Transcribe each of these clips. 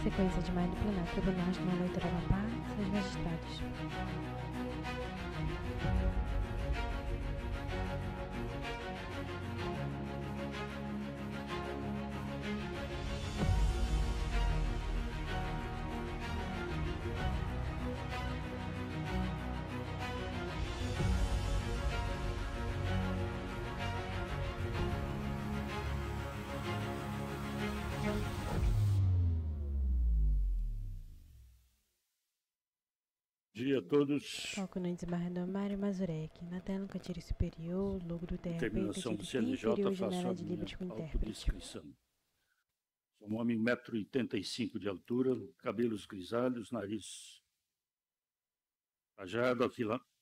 Sequência de mais do plenário. Tribunal Regional Eleitoral da Amapá, seus magistrados. Bom dia a todos. Foco no desembargador Mário Mazurek. Na tela, no cantilho superior, logo do TRP, Determinação do CNJ, inferior, faço janela a de minha livros com intérprete. autodescrição. Sou um homem 1,85 m de altura, cabelos grisalhos, nariz rajado,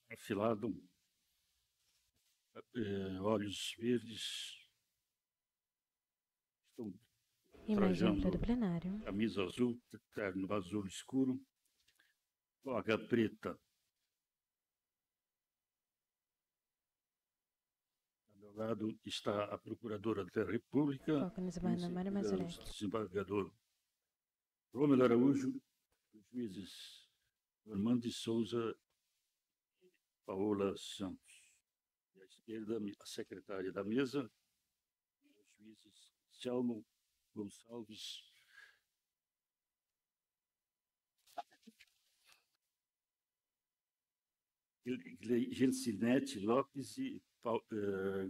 afilado, olhos verdes. Estou Imagem ampla trajando do plenário. camisa azul, terno azul escuro, toga preta. Ao meu lado está a Procuradora da República, Foco no desembargador Mário o Mazurek. desembargador Rômulo Araújo, os juízes Armando de Souza e Paola Santos. E à esquerda, a secretária da mesa, os juízes Selmo Gonçalves, Gelsinete Lopes e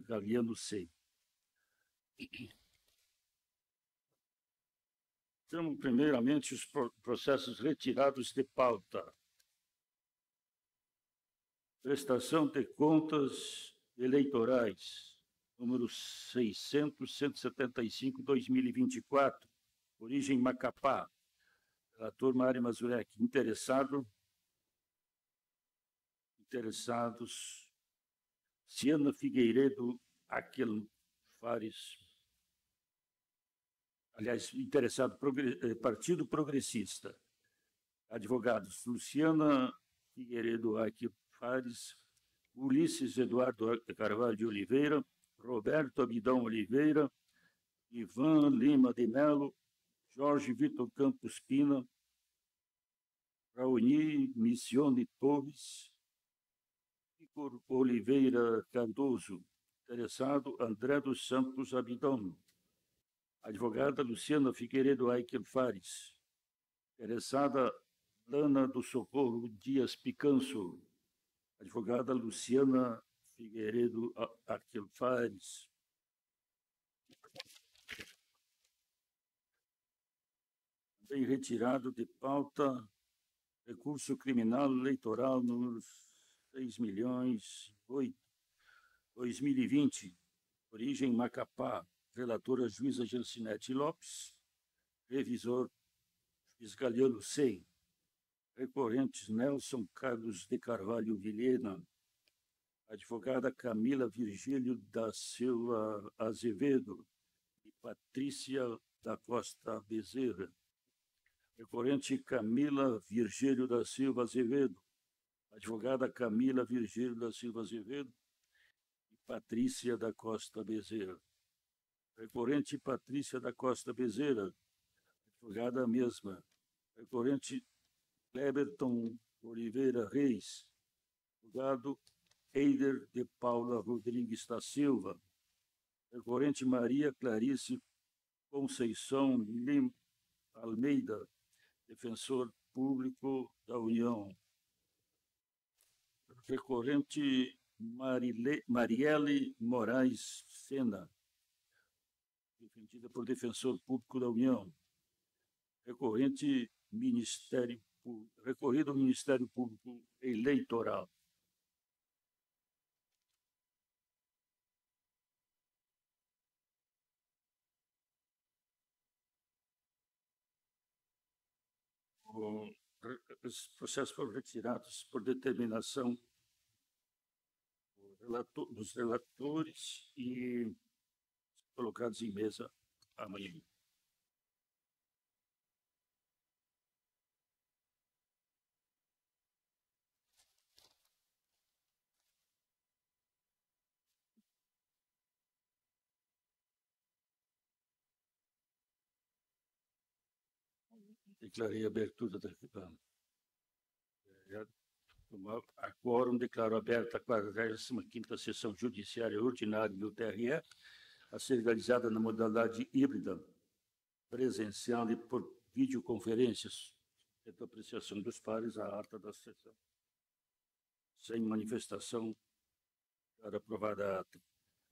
Galiano Sei. Então, primeiramente, os processos retirados de pauta. Prestação de contas eleitorais, número 600.175/2024, origem Macapá. Relator Mário Mazurek. Interessados, Ciana Figueiredo Aquel Fares. Aliás, interessado, Partido Progressista. Advogados, Luciana Figueiredo Aquel Fares, Ulisses Eduardo Carvalho de Oliveira, Roberto Abidão Oliveira, Ivan Lima de Melo, Jorge Vitor Campos Pina, Raoni Missione Torres, Igor Oliveira Cardoso. Interessado, André dos Santos Abidão. Advogada Luciana Figueiredo Aikel Fares. Interessada, Lana do Socorro Dias Picanso. Advogada Luciana Figueiredo Aikel Fares. Também retirado de pauta recurso criminal eleitoral número 6.008/2020, origem Macapá, relatora juíza Gelsinete Lopes, revisor juiz Galiano Sei, recorrentes Nelson Carlos de Carvalho Vilhena, advogada Camila Virgílio da Silva Azevedo e Patrícia da Costa Bezerra. Recorrente Camila Virgílio da Silva Azevedo, advogada Camila Virgílio da Silva Azevedo e Patrícia da Costa Bezerra. Recorrente Patrícia da Costa Bezerra, advogada mesma. Recorrente Cleberton Oliveira Reis, advogado Eider de Paula Rodrigues da Silva. Recorrente Maria Clarice Conceição Lim Almeida, defensor público da União. Recorrente Marielle Moraes Sena, defendida por defensor público da União. Recorrido ao Ministério Público Eleitoral. Os processos foram retirados por determinação dos relatores e colocados em mesa amanhã. Declarei a abertura a quórum, declaro aberta a 45ª sessão judiciária ordinária do TRE, a ser realizada na modalidade híbrida, presencial e por videoconferências. Feita a apreciação dos pares, a ata da sessão. Sem manifestação, para aprovada a ata.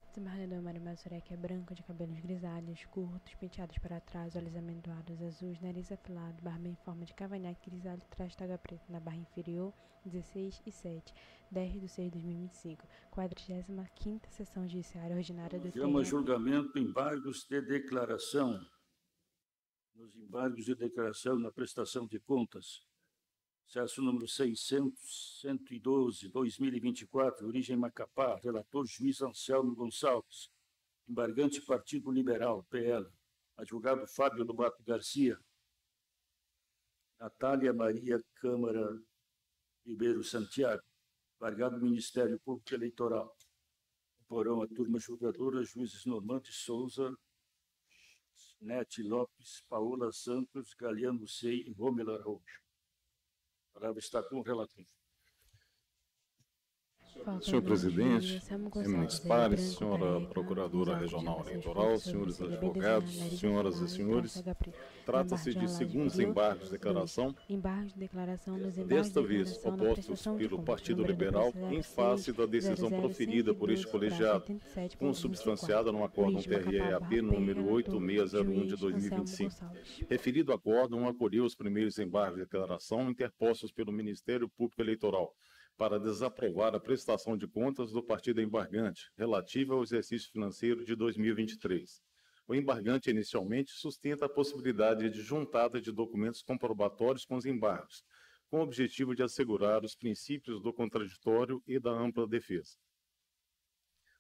Desembargador Mário Mazurek é branco, de cabelos grisalhos, curtos, penteados para trás, olhos amendoados, azuis, nariz afilado, barba em forma de cavanhaque grisalho, traje toga preta na barra inferior, 16 e 7, 10/6/2025, 45ª sessão judiciária ordinária do Chama TRE. julgamento embargos de declaração. Nos embargos de declaração na prestação de contas. Processo número 600-112, 2024, origem Macapá, relator juiz Anselmo Gonçalves, embargante Partido Liberal, PL, advogado Fábio Lobato Garcia, Natália Maria Câmara Ribeiro Santiago, embargado Ministério Público Eleitoral, porão a turma julgadora, juízes Normando Souza, Nete Lopes, Paola Santos, Galiano Sei e Rômila Araújo. A palavra está com o relator. Senhor presidente, eminentes pares, senhora procuradora regional eleitoral, senhores advogados, senhoras e senhores, trata-se de segundos embargos de declaração, desta vez opostos pelo Partido Liberal em face da decisão proferida por este colegiado, consubstanciada no acórdão TRE-AP número 8601 de 2025. Referido acórdão acolheu os primeiros embargos de declaração interpostos pelo Ministério Público Eleitoral, para desaprovar a prestação de contas do partido embargante, relativa ao exercício financeiro de 2023. O embargante inicialmente sustenta a possibilidade de juntada de documentos comprobatórios com os embargos, com o objetivo de assegurar os princípios do contraditório e da ampla defesa.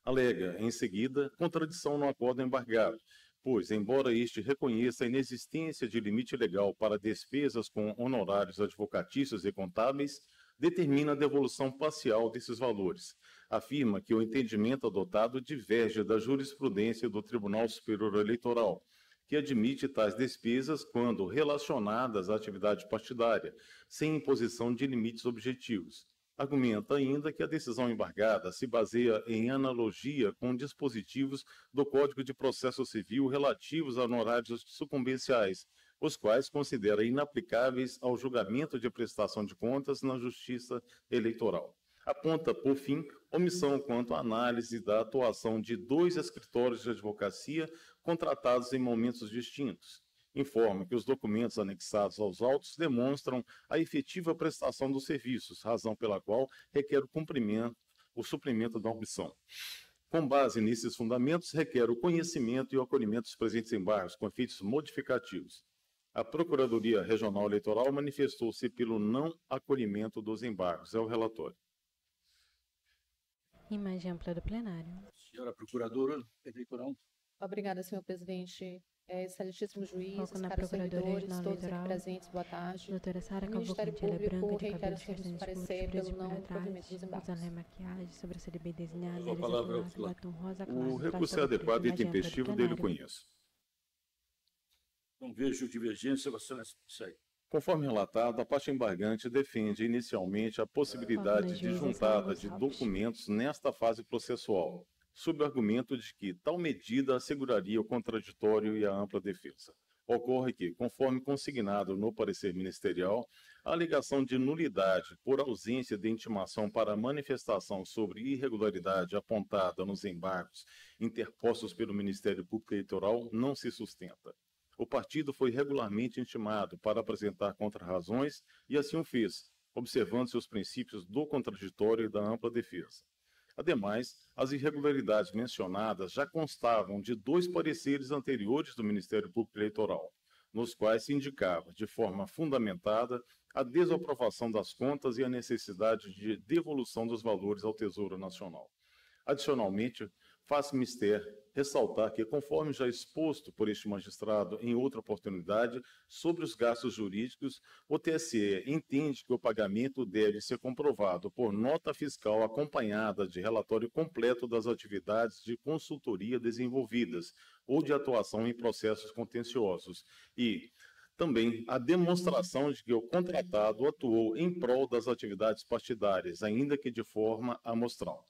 Alega, em seguida, contradição no acórdão embargado, pois, embora este reconheça a inexistência de limite legal para despesas com honorários advocatícios e contábeis, determina a devolução parcial desses valores. Afirma que o entendimento adotado diverge da jurisprudência do Tribunal Superior Eleitoral, que admite tais despesas quando relacionadas à atividade partidária, sem imposição de limites objetivos. Argumenta ainda que a decisão embargada se baseia em analogia com dispositivos do Código de Processo Civil relativos a honorários sucumbenciais, os quais considera inaplicáveis ao julgamento de prestação de contas na Justiça Eleitoral. Aponta, por fim, omissão quanto à análise da atuação de 2 escritórios de advocacia contratados em momentos distintos. Informa que os documentos anexados aos autos demonstram a efetiva prestação dos serviços, razão pela qual requer o suprimento da omissão. Com base nesses fundamentos, requer o conhecimento e o acolhimento dos presentes embargos com efeitos modificativos. A Procuradoria Regional Eleitoral manifestou-se pelo não acolhimento dos embargos. É o relatório. Imagem ampla do plenário. Senhora Procuradora Eleitoral. Obrigada, senhor presidente. Excelentíssimo juiz, Foco na caros Procuradoria servidores, Regional todos aqui Eleitoral. presentes, boa tarde. Doutora Sara O Ministério Cavalcante, ela é Público branca, de reitera cabelos os termos do castanhos parecer escuros, pelo não presos por provimento dos trás, embargos. usando maquiagem, sobrancelha bem desenhada, A nariz palavra afilado, ao batom rosa claro, O traje recurso é toga preta, adequado e imagem ampla do tempestivo, dele plenário. conheço. Não vejo divergência, Vossa Excelência, segue. Conforme relatado, a parte embargante defende inicialmente a possibilidade de juntada de documentos nesta fase processual, sob o argumento de que tal medida asseguraria o contraditório e a ampla defesa. Ocorre que, conforme consignado no parecer ministerial, a alegação de nulidade por ausência de intimação para manifestação sobre irregularidade apontada nos embargos interpostos pelo Ministério Público Eleitoral não se sustenta. O partido foi regularmente intimado para apresentar contrarrazões e assim o fez, observando-se os princípios do contraditório e da ampla defesa. Ademais, as irregularidades mencionadas já constavam de 2 pareceres anteriores do Ministério Público Eleitoral, nos quais se indicava, de forma fundamentada, a desaprovação das contas e a necessidade de devolução dos valores ao Tesouro Nacional. Adicionalmente, faz mister ressaltar que, conforme já exposto por este magistrado em outra oportunidade, sobre os gastos jurídicos, o TSE entende que o pagamento deve ser comprovado por nota fiscal acompanhada de relatório completo das atividades de consultoria desenvolvidas ou de atuação em processos contenciosos e Também a demonstração de que o contratado atuou em prol das atividades partidárias, ainda que de forma amostral.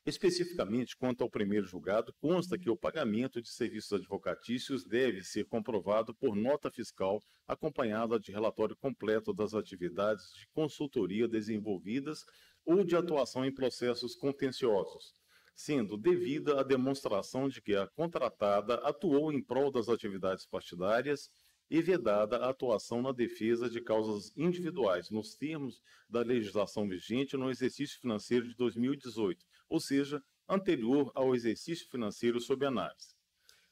Especificamente, quanto ao primeiro julgado, consta que o pagamento de serviços advocatícios deve ser comprovado por nota fiscal acompanhada de relatório completo das atividades de consultoria desenvolvidas ou de atuação em processos contenciosos, sendo devida a demonstração de que a contratada atuou em prol das atividades partidárias e vedada a atuação na defesa de causas individuais, nos termos da legislação vigente no exercício financeiro de 2018, ou seja, anterior ao exercício financeiro sob análise.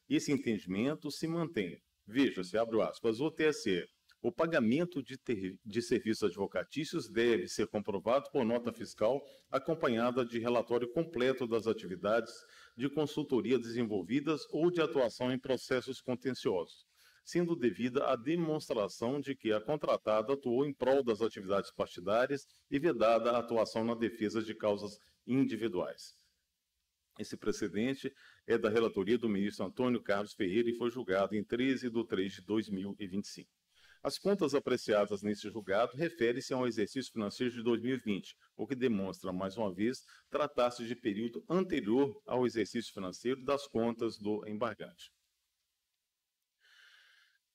Esse entendimento se mantém. Veja-se, abre aspas, o TSE. O pagamento de serviços advocatícios deve ser comprovado por nota fiscal acompanhada de relatório completo das atividades de consultoria desenvolvidas ou de atuação em processos contenciosos, sendo devida a demonstração de que a contratada atuou em prol das atividades partidárias e vedada a atuação na defesa de causas individuais. Esse precedente é da relatoria do ministro Antônio Carlos Ferreira e foi julgado em 13 de 3 de 2025. As contas apreciadas nesse julgado referem-se ao exercício financeiro de 2020, o que demonstra, mais uma vez, tratar-se de período anterior ao exercício financeiro das contas do embargante.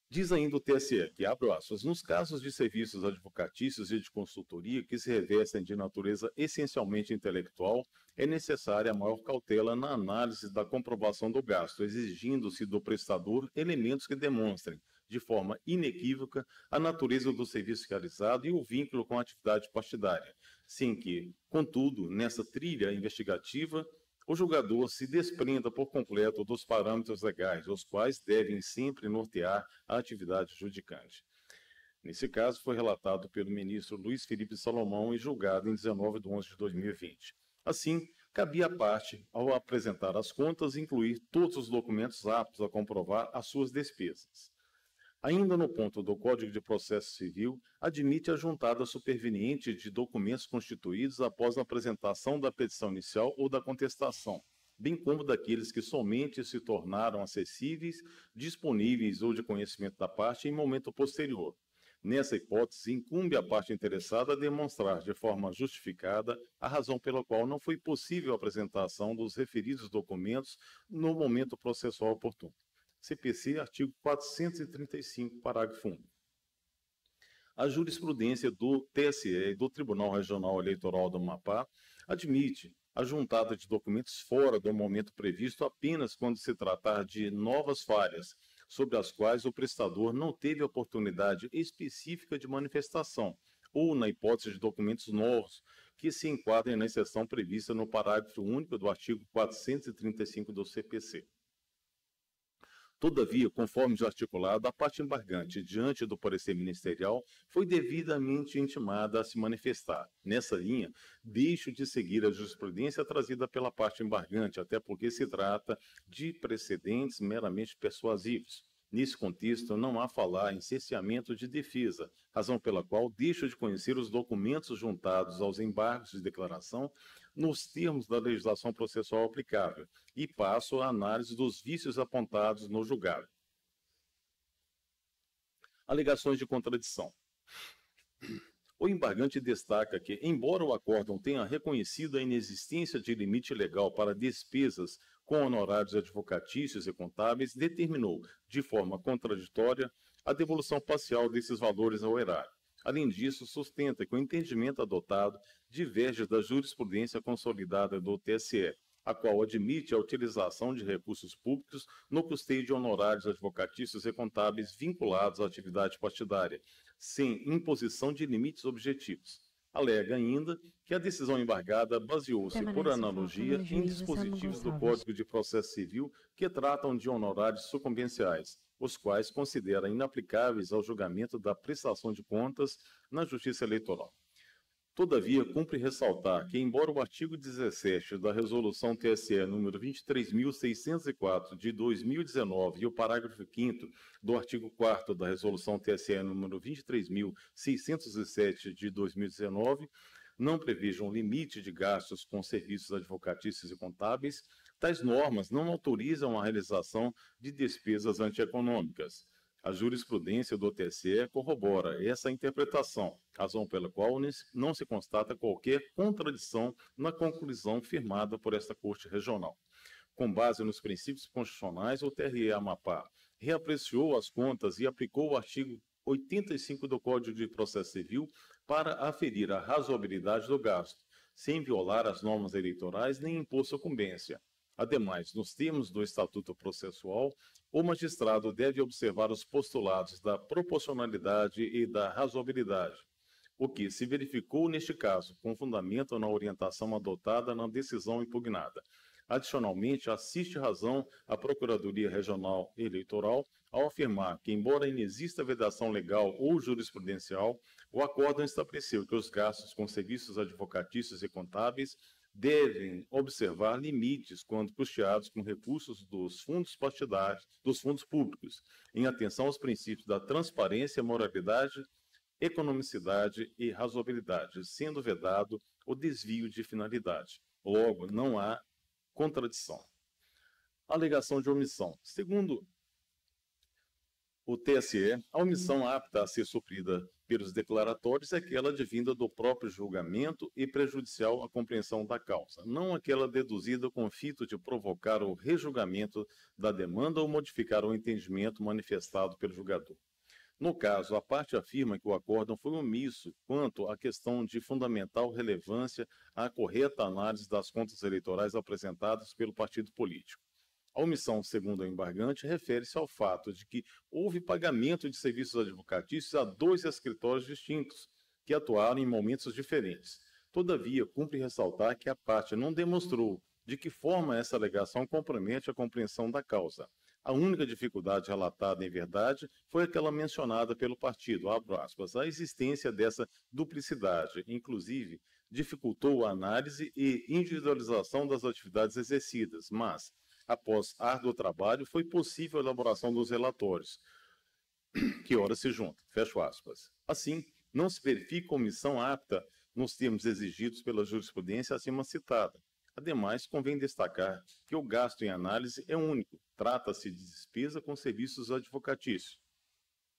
Diz ainda o TSE que, abre aspas, nos casos de serviços advocatícios e de consultoria que se revestem de natureza essencialmente intelectual, é necessária a maior cautela na análise da comprovação do gasto, exigindo-se do prestador elementos que demonstrem, de forma inequívoca, a natureza do serviço realizado e o vínculo com a atividade partidária, sem que, contudo, nessa trilha investigativa, o julgador se desprenda por completo dos parâmetros legais, os quais devem sempre nortear a atividade judicante. Nesse caso, foi relatado pelo ministro Luiz Felipe Salomão e julgado em 19 de 11 de 2020. Assim, cabia à parte, ao apresentar as contas, incluir todos os documentos aptos a comprovar as suas despesas. Ainda no ponto do Código de Processo Civil, admite a juntada superveniente de documentos constituídos após a apresentação da petição inicial ou da contestação, bem como daqueles que somente se tornaram acessíveis, disponíveis ou de conhecimento da parte em momento posterior. Nessa hipótese, incumbe à parte interessada demonstrar de forma justificada a razão pela qual não foi possível a apresentação dos referidos documentos no momento processual oportuno. CPC, artigo 435, parágrafo 1. A jurisprudência do TSE e do Tribunal Regional Eleitoral do Amapá admite a juntada de documentos fora do momento previsto apenas quando se tratar de novas falhas, sobre as quais o prestador não teve oportunidade específica de manifestação, ou na hipótese de documentos novos que se enquadrem na exceção prevista no parágrafo único do artigo 435 do CPC. Todavia, conforme já articulado, a parte embargante, diante do parecer ministerial, foi devidamente intimada a se manifestar. Nessa linha, deixo de seguir a jurisprudência trazida pela parte embargante, até porque se trata de precedentes meramente persuasivos. Nesse contexto, não há falar em cerceamento de defesa, razão pela qual deixo de conhecer os documentos juntados aos embargos de declaração nos termos da legislação processual aplicável e passo à análise dos vícios apontados no julgado. Alegações de contradição. O embargante destaca que, embora o acórdão tenha reconhecido a inexistência de limite legal para despesas com honorários advocatícios e contábeis, determinou, de forma contraditória, a devolução parcial desses valores ao erário. Além disso, sustenta que o entendimento adotado diverge da jurisprudência consolidada do TSE, a qual admite a utilização de recursos públicos no custeio de honorários advocatícios e contábeis vinculados à atividade partidária, sem imposição de limites objetivos. Alega ainda que a decisão embargada baseou-se, por analogia, em dispositivos do Código de Processo Civil que tratam de honorários sucumbenciais, os quais considera inaplicáveis ao julgamento da prestação de contas na Justiça Eleitoral. Todavia, cumpre ressaltar que, embora o artigo 17 da Resolução TSE número 23.604 de 2019 e o parágrafo 5º do artigo 4º da Resolução TSE número 23.607 de 2019 não prevejam limite de gastos com serviços advocatícios e contábeis, tais normas não autorizam a realização de despesas antieconômicas. A jurisprudência do TSE corrobora essa interpretação, razão pela qual não se constata qualquer contradição na conclusão firmada por esta Corte Regional. Com base nos princípios constitucionais, o TRE Amapá reapreciou as contas e aplicou o artigo 85 do Código de Processo Civil para aferir a razoabilidade do gasto, sem violar as normas eleitorais nem impor sucumbência. Ademais, nos termos do Estatuto Processual, o magistrado deve observar os postulados da proporcionalidade e da razoabilidade, o que se verificou neste caso, com fundamento na orientação adotada na decisão impugnada. Adicionalmente, assiste razão a Procuradoria Regional Eleitoral ao afirmar que, embora inexista vedação legal ou jurisprudencial, o acórdão estabeleceu que os gastos com serviços advocatícios e contábeis devem observar limites quando custeados com recursos dos fundos partidários, dos fundos públicos, em atenção aos princípios da transparência, moralidade, economicidade e razoabilidade, sendo vedado o desvio de finalidade. Logo, não há contradição. Alegação de omissão. Segundo o TSE, a omissão apta a ser suprida pelos declaratórios é aquela advinda do próprio julgamento e prejudicial à compreensão da causa, não aquela deduzida com o fito de provocar o rejulgamento da demanda ou modificar o entendimento manifestado pelo julgador. No caso, a parte afirma que o acórdão foi omisso quanto à questão de fundamental relevância à correta análise das contas eleitorais apresentadas pelo partido político. A omissão, segundo o embargante, refere-se ao fato de que houve pagamento de serviços advocatícios a 2 escritórios distintos, que atuaram em momentos diferentes. Todavia, cumpre ressaltar que a parte não demonstrou de que forma essa alegação compromete a compreensão da causa. A única dificuldade relatada, em verdade, foi aquela mencionada pelo partido, abro aspas, a existência dessa duplicidade, inclusive, dificultou a análise e individualização das atividades exercidas, mas, após árduo trabalho, foi possível a elaboração dos relatórios, que ora se juntam, fecho aspas. Assim, não se verifica omissão apta nos termos exigidos pela jurisprudência acima citada. Ademais, convém destacar que o gasto em análise é único, trata-se de despesa com serviços advocatícios.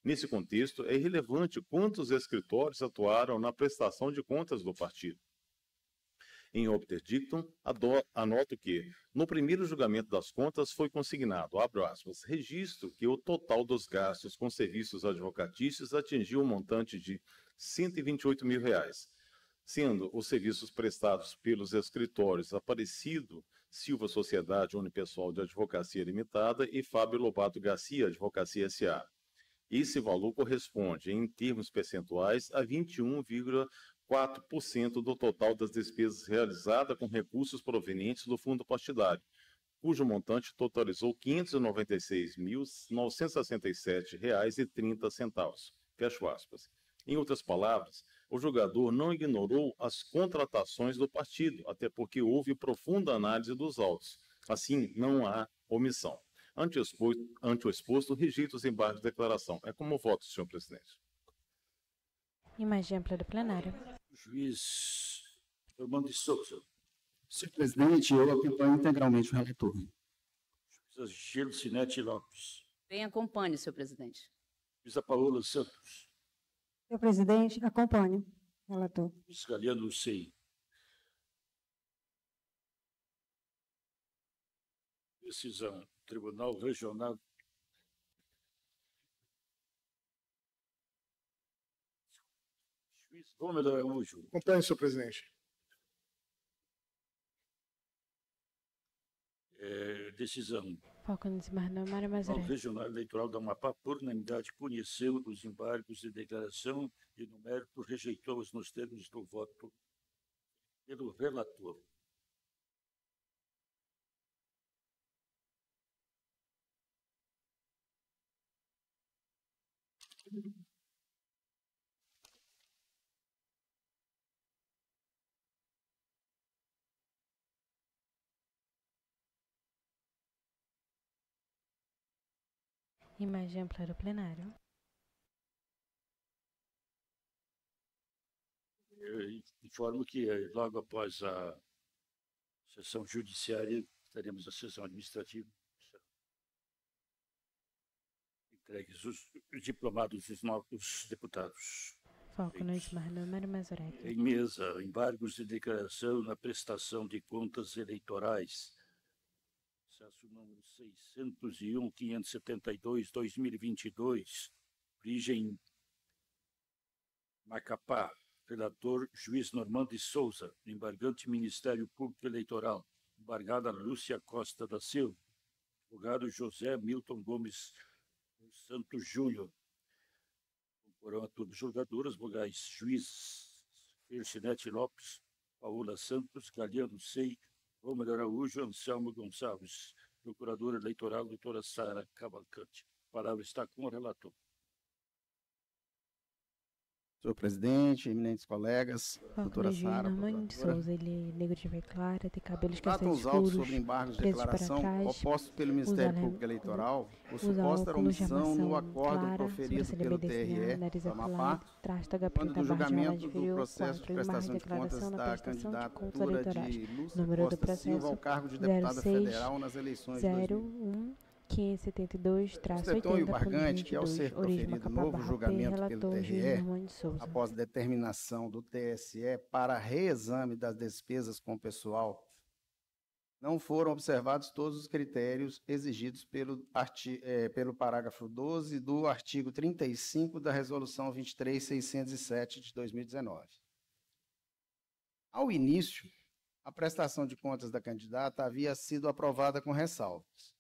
Nesse contexto, é irrelevante quantos escritórios atuaram na prestação de contas do partido. Em obter dictum, anoto que, no primeiro julgamento das contas, foi consignado, abro aspas, registro que o total dos gastos com serviços advocatícios atingiu um montante de R$ 128 mil, sendo os serviços prestados pelos escritórios Aparecido Silva Sociedade Unipessoal de Advocacia Limitada e Fábio Lobato Garcia Advocacia S.A. Esse valor corresponde, em termos percentuais, a 21,4% do total das despesas realizadas com recursos provenientes do fundo partidário, cujo montante totalizou R$ 596.967,30. Fecho aspas. Em outras palavras, o julgador não ignorou as contratações do partido, até porque houve profunda análise dos autos. Assim, não há omissão. Ante o exposto, rejeito os embargos de declaração. É como voto, senhor presidente. Imagem ampla do plenário. Juiz Armando de Souza. Senhor presidente, eu acompanho integralmente o relator. Juíza Gelo Cinete Lopes. Bem, acompanhe, senhor presidente. Juíza Paola Santos. Senhor presidente, acompanho o relator. Juiz Galiano Sei. Decisão. Tribunal Regional. Juiz Gomes Araújo. Acompanhe, senhor presidente. Decisão. Falcão Desembargador Mário Mazaré. O Regional Eleitoral da Amapá, por unanimidade, conheceu os embargos de declaração e, no mérito, rejeitou-os nos termos do voto pelo relator. Imagem ampla do plenário. Eu informo que logo após a sessão judiciária, teremos a sessão administrativa. Entregues os diplomados dos novos deputados. Foco no último número, Mazurek. Em mesa, embargos de declaração na prestação de contas eleitorais. Processo número 601.572/2022. Origem Macapá. Relator, juiz Normando de Souza. Embargante, Ministério Público Eleitoral. Embargada, Lúcia Costa da Silva. Advogado, José Milton Gomes Santos Júnior. Foram a todas julgadoras, vogais, juiz Ercinete Lopes, Paola Santos, Galiano Sei, Romero Araújo, Anselmo Gonçalves. Procuradora Eleitoral, doutora Sara Cavalcante. A palavra está com o relator. Senhor presidente, eminentes colegas, doutora Sara. Normando de Souza, ele é negro de pele clara, tem cabelos castanhos escuros. Tratam os autos sobre embargos de declaração opostos pelo Ministério Público Eleitoral, por suposta omissão no acordo proferido pelo TRE do Amapá, quando do julgamento do processo de prestação de contas da candidatura de Lúcia Costa Silva ao cargo de deputada federal nas eleições de 2000. 572-80 o embargante, que ao ser proferido novo julgamento pelo TRE, após determinação do TSE para reexame das despesas com pessoal, não foram observados todos os critérios exigidos pelo parágrafo 12 do artigo 35 da Resolução 23.607 de 2019. Ao início, a prestação de contas da candidata havia sido aprovada com ressalvas.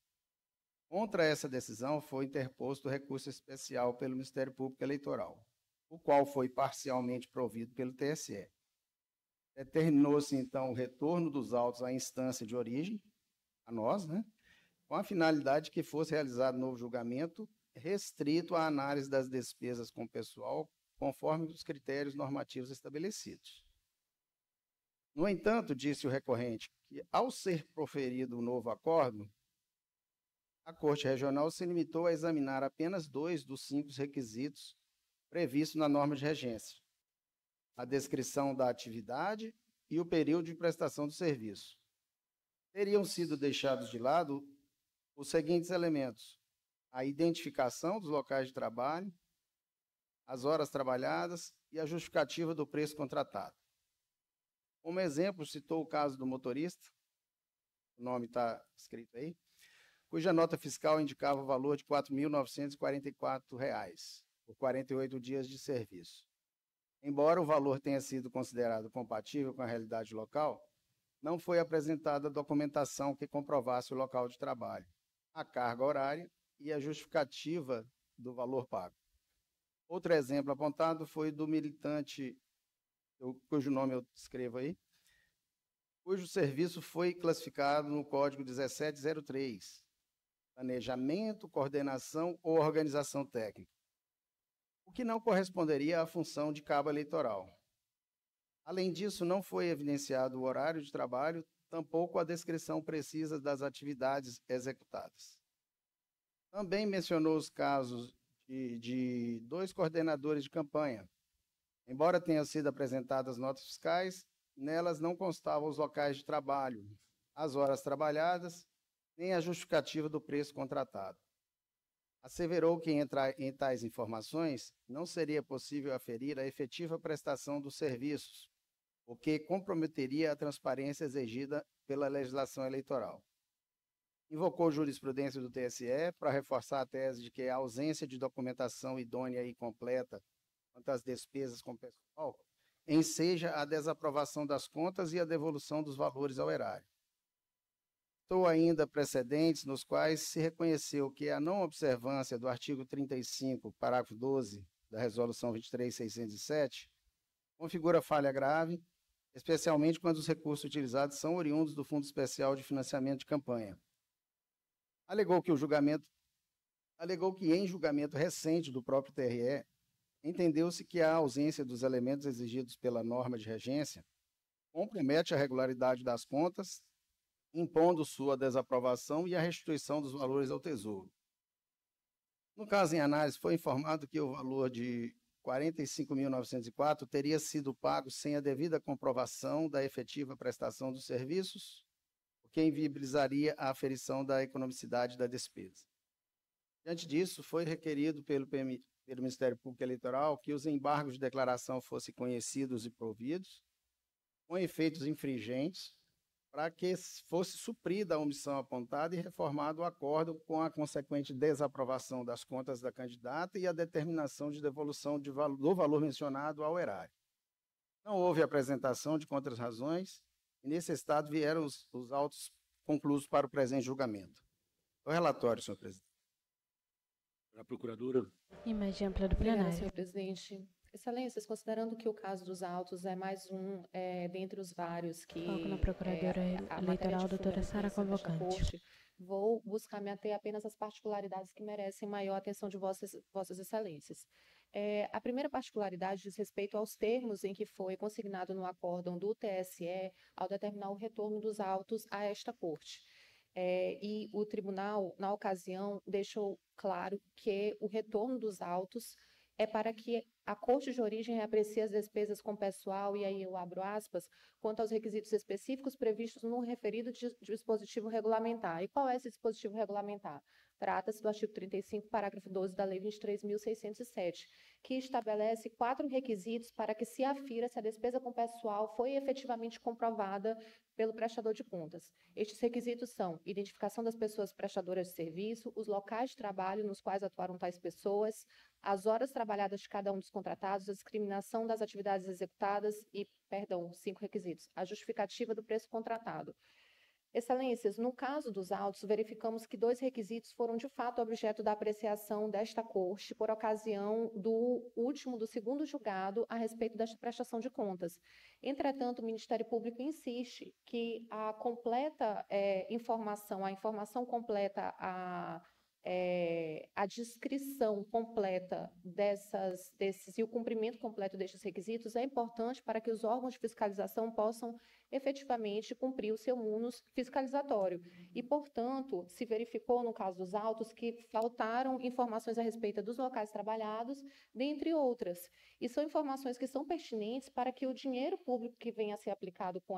Contra essa decisão foi interposto recurso especial pelo Ministério Público Eleitoral, o qual foi parcialmente provido pelo TSE. Determinou-se, então, o retorno dos autos à instância de origem, a nós, com a finalidade de que fosse realizado novo julgamento restrito à análise das despesas com pessoal, conforme os critérios normativos estabelecidos. No entanto, disse o recorrente que, ao ser proferido o novo acordo, a Corte Regional se limitou a examinar apenas 2 dos 5 requisitos previstos na norma de regência: a descrição da atividade e o período de prestação do serviço. Teriam sido deixados de lado os seguintes elementos: a identificação dos locais de trabalho, as horas trabalhadas e a justificativa do preço contratado. Como exemplo, citou o caso do motorista, o nome está escrito aí, cuja nota fiscal indicava o valor de R$ 4.944 por 48 dias de serviço. Embora o valor tenha sido considerado compatível com a realidade local, não foi apresentada documentação que comprovasse o local de trabalho, a carga horária e a justificativa do valor pago. Outro exemplo apontado foi do militante, cujo nome eu escrevo aí, cujo serviço foi classificado no Código 1703, planejamento, coordenação ou organização técnica, o que não corresponderia à função de cabo eleitoral. Além disso, não foi evidenciado o horário de trabalho, tampouco a descrição precisa das atividades executadas. Também mencionou os casos de 2 coordenadores de campanha. Embora tenham sido apresentadas notas fiscais, nelas não constavam os locais de trabalho, as horas trabalhadas, nem a justificativa do preço contratado. Asseverou que em tais informações não seria possível aferir a efetiva prestação dos serviços, o que comprometeria a transparência exigida pela legislação eleitoral. Invocou jurisprudência do TSE para reforçar a tese de que a ausência de documentação idônea e completa quanto às despesas com pessoal enseja a desaprovação das contas e a devolução dos valores ao erário. Citou ainda precedentes nos quais se reconheceu que a não observância do artigo 35, parágrafo 12 da Resolução 23.607 configura falha grave, especialmente quando os recursos utilizados são oriundos do Fundo Especial de Financiamento de Campanha. Alegou que em julgamento recente do próprio TRE, entendeu-se que a ausência dos elementos exigidos pela norma de regência compromete a regularidade das contas, impondo sua desaprovação e a restituição dos valores ao Tesouro. No caso em análise, foi informado que o valor de R$ 45.904 teria sido pago sem a devida comprovação da efetiva prestação dos serviços, o que inviabilizaria a aferição da economicidade da despesa. Diante disso, foi requerido pelo Ministério Público Eleitoral que os embargos de declaração fossem conhecidos e providos, com efeitos infringentes, para que fosse suprida a omissão apontada e reformado o acordo com a consequente desaprovação das contas da candidata e a determinação de devolução do valor mencionado ao erário. Não houve apresentação de contras-razões e, nesse estado, vieram os autos conclusos para o presente julgamento. O relatório, senhor presidente. Para a procuradora. Imagem ampla do plenário. Obrigada, senhor presidente. Excelências, considerando que o caso dos autos é mais um dentre os vários que... Foco na procuradora eleitoral, doutora Sara Convocante. Vou buscar me ater apenas às particularidades que merecem maior atenção de vossas excelências. A primeira particularidade diz respeito aos termos em que foi consignado no acórdão do TSE ao determinar o retorno dos autos a esta corte. E o tribunal, na ocasião, deixou claro que o retorno dos autos é para que a corte de origem aprecie as despesas com pessoal, e aí eu abro aspas, quanto aos requisitos específicos previstos no referido dispositivo regulamentar. E qual é esse dispositivo regulamentar? Trata-se do artigo 35, parágrafo 12 da Lei 23.607, que estabelece 4 requisitos para que se afira se a despesa com pessoal foi efetivamente comprovada pelo prestador de contas. Estes requisitos são identificação das pessoas prestadoras de serviço, os locais de trabalho nos quais atuaram tais pessoas, as horas trabalhadas de cada um dos contratados, a discriminação das atividades executadas e, 5 requisitos, a justificativa do preço contratado. Excelências, no caso dos autos, verificamos que 2 requisitos foram de fato objeto da apreciação desta corte por ocasião do segundo julgado a respeito desta prestação de contas. Entretanto, o Ministério Público insiste que a informação completa, a descrição completa desses e o cumprimento completo destes requisitos é importante para que os órgãos de fiscalização possam efetivamente cumprir o seu munus fiscalizatório. E, portanto, se verificou no caso dos autos que faltaram informações a respeito dos locais trabalhados, dentre outras. E são informações que são pertinentes para que o dinheiro público que venha a ser aplicado com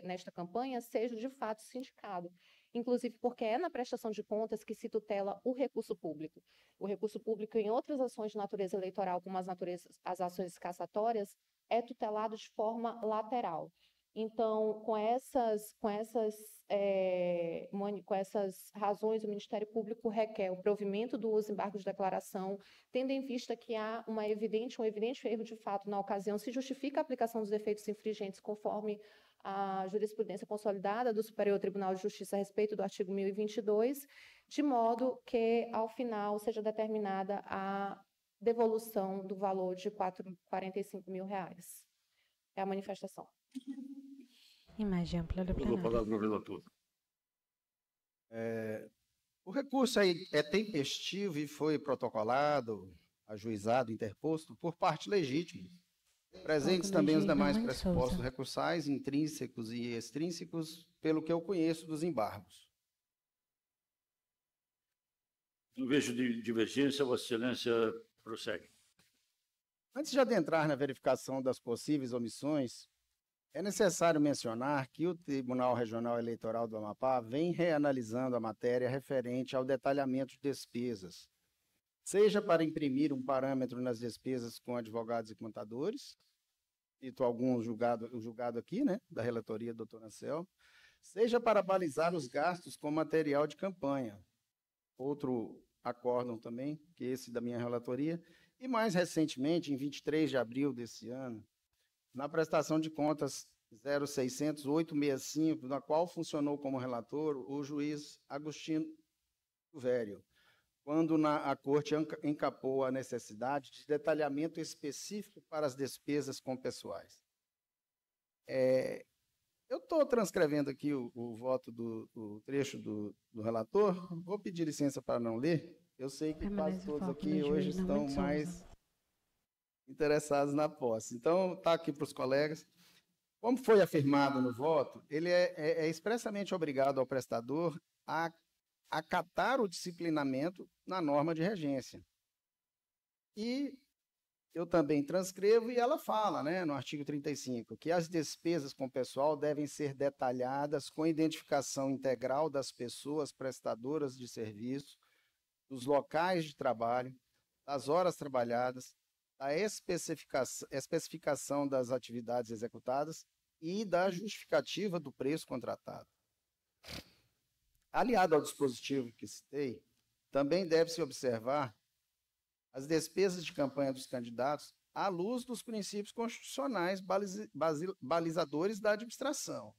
nesta campanha seja de fato sindicado. Inclusive porque é na prestação de contas que se tutela o recurso público. O recurso público em outras ações de natureza eleitoral, como as ações cassatórias, é tutelado de forma lateral. Então, com essas razões, o Ministério Público requer o provimento dos embargos de declaração, tendo em vista que há um evidente erro de fato na ocasião, se justifica a aplicação dos efeitos infringentes conforme a jurisprudência consolidada do Superior Tribunal de Justiça a respeito do artigo 1022, de modo que, ao final, seja determinada a devolução do valor de R$ 45 mil. É a manifestação. Imagem ampla do plenário. A palavra ao relator. O recurso é tempestivo e foi protocolado, ajuizado, interposto por parte legítima. Presentes também os demais pressupostos recursais, intrínsecos e extrínsecos, pelo que eu conheço dos embargos. Não vejo divergência, Vossa Excelência prossegue. Antes de adentrar na verificação das possíveis omissões, é necessário mencionar que o Tribunal Regional Eleitoral do Amapá vem reanalisando a matéria referente ao detalhamento de despesas, seja para imprimir um parâmetro nas despesas com advogados e contadores, cito algum julgado aqui, né, da relatoria do doutor Ancel, seja para balizar os gastos com material de campanha, outro acórdão também, que esse da minha relatoria, e mais recentemente, em 23 de abril desse ano, na prestação de contas 0600-865, na qual funcionou como relator o juiz Agostinho Vério, quando a Corte encapou a necessidade de detalhamento específico para as despesas com pessoais. Eu estou transcrevendo aqui o voto do trecho do relator, vou pedir licença para não ler, eu sei que quase todos aqui hoje estão mais interessados na posse. Então, está aqui para os colegas. Como foi afirmado no voto, ele é expressamente obrigado ao prestador a acatar o disciplinamento na norma de regência. E eu também transcrevo e ela fala, né, no artigo 35, que as despesas com pessoal devem ser detalhadas com identificação integral das pessoas prestadoras de serviço, dos locais de trabalho, das horas trabalhadas, da especificação das atividades executadas e da justificativa do preço contratado. Aliado ao dispositivo que citei, também deve-se observar as despesas de campanha dos candidatos à luz dos princípios constitucionais balizadores da administração,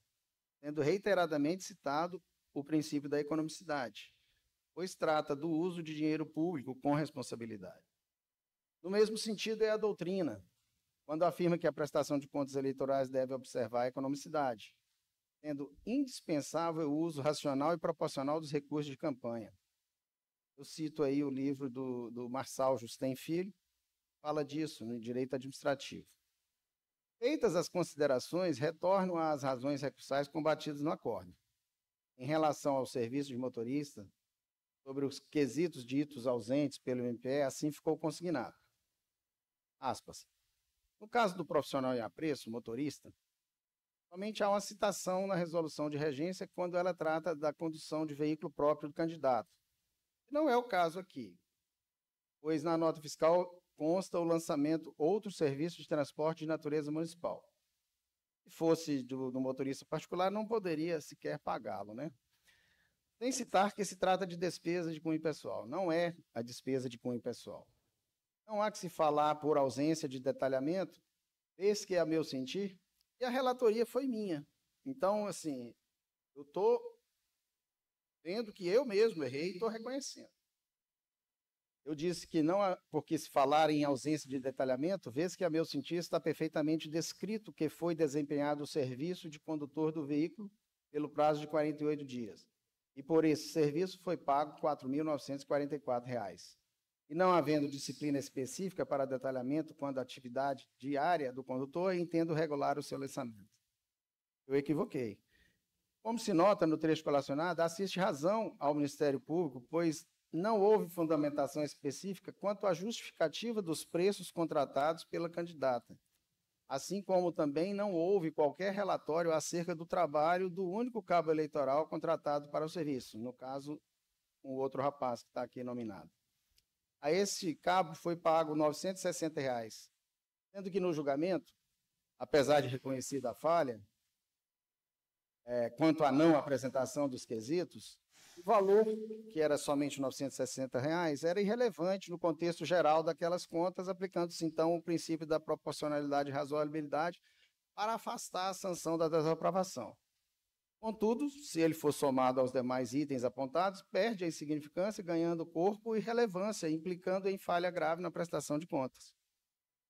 sendo reiteradamente citado o princípio da economicidade, pois trata do uso de dinheiro público com responsabilidade. No mesmo sentido é a doutrina, quando afirma que a prestação de contas eleitorais deve observar a economicidade, sendo indispensável o uso racional e proporcional dos recursos de campanha. Eu cito aí o livro do Marçal Justem Filho, fala disso no direito administrativo. Feitas as considerações, retorno às razões recursais combatidas no acórdão. Em relação ao serviço de motorista, sobre os quesitos ditos ausentes pelo MPE, assim ficou consignado. Aspas. No caso do profissional em apreço, motorista, somente há uma citação na resolução de regência quando ela trata da condução de veículo próprio do candidato. Não é o caso aqui, pois na nota fiscal consta o lançamento outro serviço de transporte de natureza municipal. Se fosse do motorista particular, não poderia sequer pagá-lo, né? Sem citar que se trata de despesa de cunho pessoal. Não é a despesa de cunho pessoal. Não há que se falar por ausência de detalhamento, esse que é a meu sentir, e a relatoria foi minha. Então, assim, eu estou vendo que eu mesmo errei e estou reconhecendo. Eu disse que não, porque se falar em ausência de detalhamento, vê-se que a meu sentir está perfeitamente descrito que foi desempenhado o serviço de condutor do veículo pelo prazo de 48 dias. E por esse serviço foi pago R$ 4.944. E não havendo disciplina específica para detalhamento quanto à atividade diária do condutor, entendo regular o seu lançamento. Eu equivoquei. Como se nota no trecho colacionado, assiste razão ao Ministério Público, pois não houve fundamentação específica quanto à justificativa dos preços contratados pela candidata, assim como também não houve qualquer relatório acerca do trabalho do único cabo eleitoral contratado para o serviço, no caso, um outro rapaz que está aqui nominado. A esse cabo foi pago R$ 960, sendo que no julgamento, apesar de reconhecida a falha, quanto à não apresentação dos quesitos, o valor, que era somente R$ 960, era irrelevante no contexto geral daquelas contas, aplicando-se, então, o princípio da proporcionalidade e razoabilidade para afastar a sanção da desaprovação. Contudo, se ele for somado aos demais itens apontados, perde a insignificância, ganhando corpo e relevância, implicando em falha grave na prestação de contas.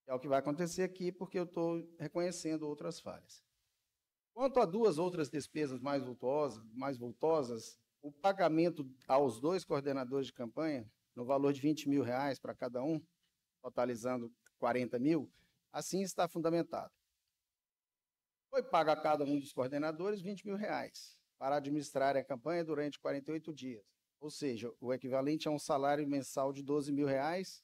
É o que vai acontecer aqui, porque eu estou reconhecendo outras falhas. Quanto a duas outras despesas mais vultosas, o pagamento aos 2 coordenadores de campanha, no valor de R$ 20.000 para cada um, totalizando 40 mil, assim está fundamentado. Foi pago a cada um dos coordenadores R$ 20.000 para administrar a campanha durante 48 dias, ou seja, o equivalente a um salário mensal de R$ 12.000.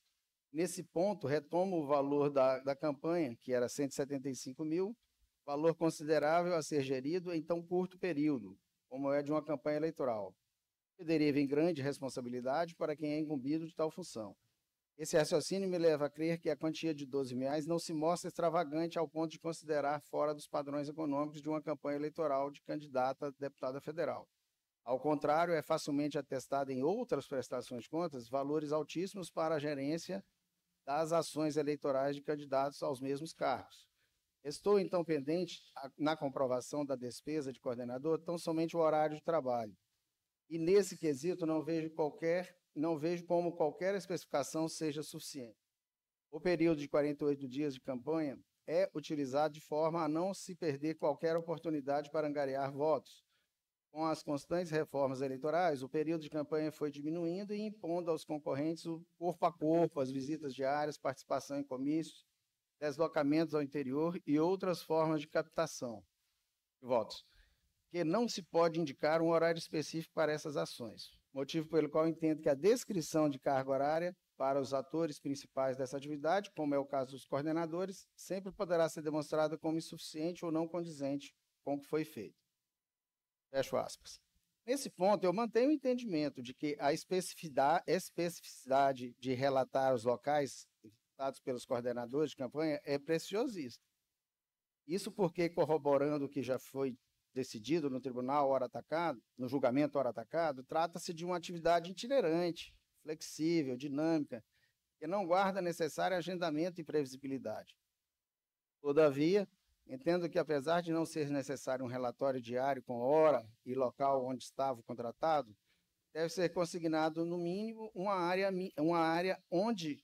Nesse ponto, retomo o valor da campanha, que era R$ 175 mil, valor considerável a ser gerido em tão curto período, como é de uma campanha eleitoral, que deriva em grande responsabilidade para quem é incumbido de tal função. Esse raciocínio me leva a crer que a quantia de R$ 12.000 não se mostra extravagante ao ponto de considerar fora dos padrões econômicos de uma campanha eleitoral de candidata a deputada federal. Ao contrário, é facilmente atestado em outras prestações de contas valores altíssimos para a gerência das ações eleitorais de candidatos aos mesmos cargos. Estou, então, pendente na comprovação da despesa de coordenador tão somente o horário de trabalho. E, nesse quesito, não vejo como qualquer especificação seja suficiente. O período de 48 dias de campanha é utilizado de forma a não se perder qualquer oportunidade para angariar votos. Com as constantes reformas eleitorais, o período de campanha foi diminuindo e impondo aos concorrentes o corpo a corpo, as visitas diárias, participação em comícios, deslocamentos ao interior e outras formas de captação de votos, que não se pode indicar um horário específico para essas ações, motivo pelo qual entendo que a descrição de carga horária para os atores principais dessa atividade, como é o caso dos coordenadores, sempre poderá ser demonstrada como insuficiente ou não condizente com o que foi feito. Fecho aspas. Nesse ponto, eu mantenho o entendimento de que a especificidade de relatar os locais dados pelos coordenadores de campanha é preciosista. Isso porque, corroborando o que já foi decidido no tribunal hora atacado, no julgamento hora atacado, trata-se de uma atividade itinerante, flexível, dinâmica, que não guarda necessário agendamento e previsibilidade. Todavia, entendo que, apesar de não ser necessário um relatório diário com hora e local onde estava o contratado, deve ser consignado, no mínimo, uma área onde,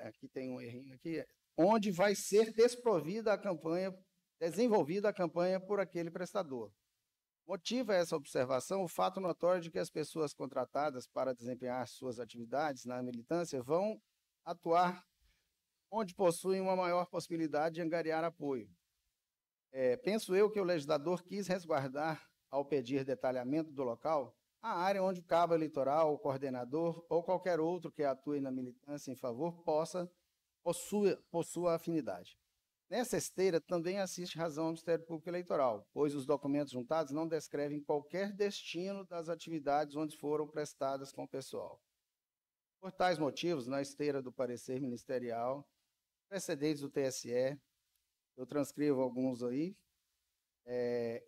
aqui tem um errinho aqui, onde vai ser desenvolvida a campanha por aquele prestador. Motiva essa observação o fato notório de que as pessoas contratadas para desempenhar suas atividades na militância vão atuar onde possuem uma maior possibilidade de angariar apoio. Penso eu que o legislador quis resguardar, ao pedir detalhamento do local, a área onde o cabo eleitoral, o coordenador ou qualquer outro que atue na militância em favor possua afinidade. Nessa esteira, também assiste razão ao Ministério Público Eleitoral, pois os documentos juntados não descrevem qualquer destino das atividades onde foram prestadas com o pessoal. Por tais motivos, na esteira do parecer ministerial, precedentes do TSE, eu transcrevo alguns aí,